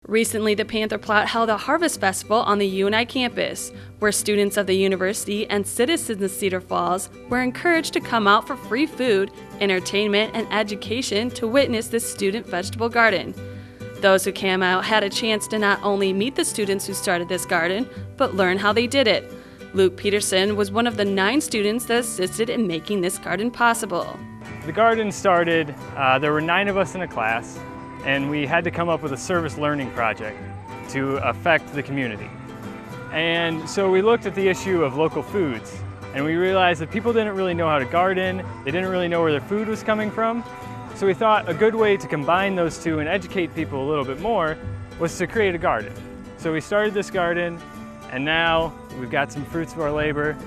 Recently, the Panther Plot held a harvest festival on the UNI campus, where students of the university and citizens of Cedar Falls were encouraged to come out for free food, entertainment, and education to witness this student vegetable garden. Those who came out had a chance to not only meet the students who started this garden, but learn how they did it. Luke Peterson was one of the 9 students that assisted in making this garden possible. The garden started, there were 9 of us in a class, and we had to come up with a service learning project to affect the community. And so we looked at the issue of local foods, and we realized that people didn't really know how to garden, they didn't really know where their food was coming from. So we thought a good way to combine those two and educate people a little bit more was to create a garden. So we started this garden, and now we've got some fruits of our labor,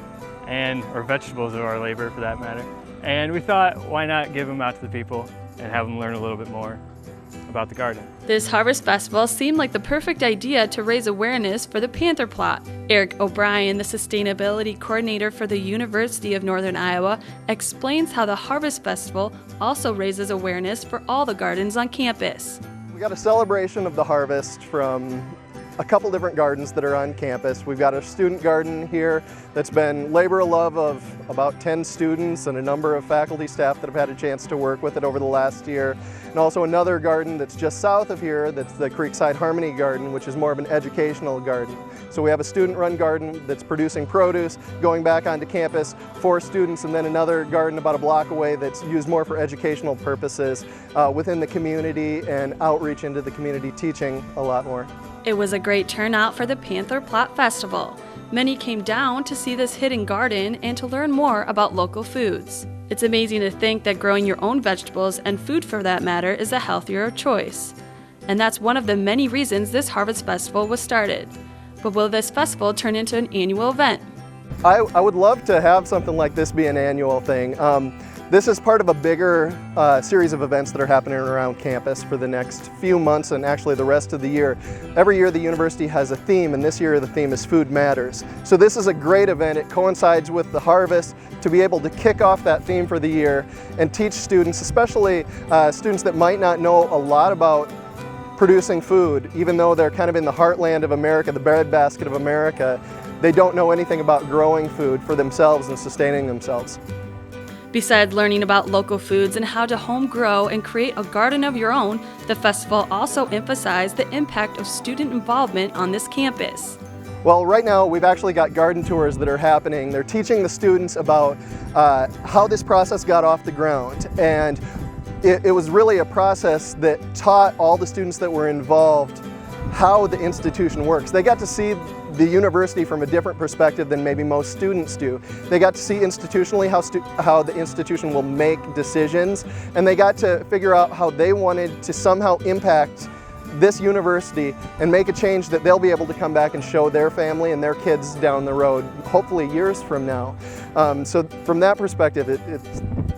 or vegetables of our labor for that matter. And we thought, why not give them out to the people and have them learn a little bit more about the garden. This Harvest Festival seemed like the perfect idea to raise awareness for the Panther Plot. Eric O'Brien, the Sustainability Coordinator for the University of Northern Iowa, explains how the Harvest Festival also raises awareness for all the gardens on campus. We got a celebration of the harvest from a couple different gardens that are on campus. We've got a student garden here that's been labor of love of about 10 students and a number of faculty staff that have had a chance to work with it over the last year. And also another garden that's just south of here, that's the Creekside Harmony Garden, which is more of an educational garden. So we have a student-run garden that's producing produce, going back onto campus for students, and then another garden about a block away that's used more for educational purposes within the community and outreach into the community, teaching a lot more. It was a great turnout for the Panther Plot Festival. Many came down to see this hidden garden and to learn more about local foods. It's amazing to think that growing your own vegetables, and food for that matter, is a healthier choice. And that's one of the many reasons this Harvest Festival was started. But will this festival turn into an annual event? I would love to have something like this be an annual thing. This is part of a bigger series of events that are happening around campus for the next few months and actually the rest of the year. Every year the university has a theme, and this year the theme is Food Matters. So this is a great event. It coincides with the harvest to be able to kick off that theme for the year and teach students, especially students that might not know a lot about producing food, even though they're kind of in the heartland of America, the breadbasket of America. They don't know anything about growing food for themselves and sustaining themselves. Besides learning about local foods and how to home grow and create a garden of your own, the festival also emphasized the impact of student involvement on this campus. Well, right now we've actually got garden tours that are happening. They're teaching the students about how this process got off the ground, and it was really a process that taught all the students that were involved how the institution works. They got to see the university from a different perspective than maybe most students do. They got to see institutionally how the institution will make decisions, and they got to figure out how they wanted to somehow impact this university and make a change that they'll be able to come back and show their family and their kids down the road, hopefully years from now. So from that perspective,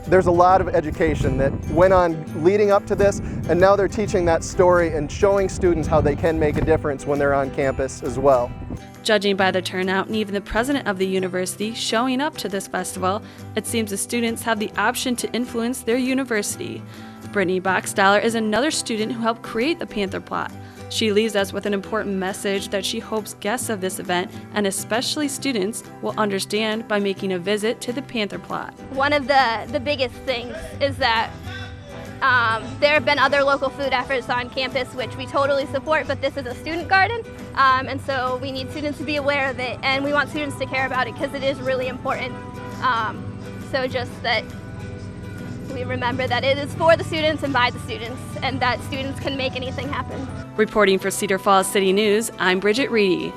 there's a lot of education that went on leading up to this, and now they're teaching that story and showing students how they can make a difference when they're on campus as well. Judging by the turnout and even the president of the university showing up to this festival, it seems the students have the option to influence their university. Brittany Boxdaller is another student who helped create the Panther Plot. She leaves us with an important message that she hopes guests of this event, and especially students, will understand by making a visit to the Panther Plot. One of the biggest things is that there have been other local food efforts on campus which we totally support, but this is a student garden, and so we need students to be aware of it, and we want students to care about it because it is really important. So just that we remember that it is for the students and by the students, and that students can make anything happen. Reporting for Cedar Falls City News, I'm Bridget Reedy.